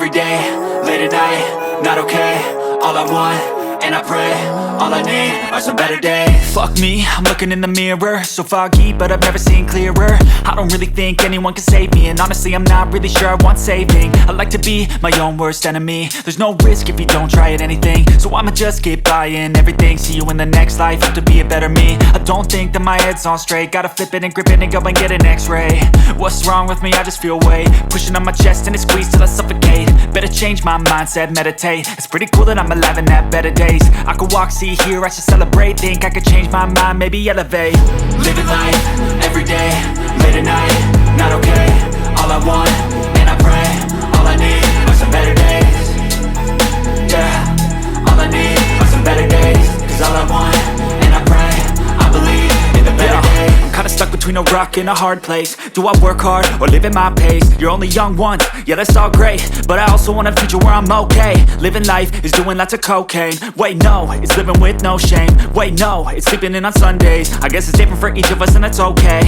every day, late at night, not okay. All I want, and I pray, all I need are some better days. Fuck me, I'm looking in the mirror, so foggy, but I've never seen clearer. I don't really think anyone can save me, and honestly I'm not really sure I want saving. I like to be my own worst enemy. There's no risk if you don't try at anything, so I'ma just keep buying everything. See you in the next life, have to be a better me. I don't think that my head's on straight, gotta flip it and grip it and go and get an x-ray. What's wrong with me? I just feel weight pushing on my chest and it squeezes till I suffocate. Better change my mindset, meditate. It's pretty cool that I'm alive and have better days. I could walk, see, hear, I should celebrate. Think I could change my mind, maybe elevate. Living life, every day, late at night, not okay. All I want, and I pray, all I need are some better days. Yeah, all I need are some better days. Cause all I want, and I pray, I believe in the better days. I'm kinda stuck between a rock and a hard place. Do I work hard or live at my pace? You're only young once, yeah that's all great, but I also want a future where I'm okay. Living life is doing lots of cocaine. Wait no, it's living with no shame. Wait no, it's sleeping in on Sundays. I guess it's different for each of us and that's okay.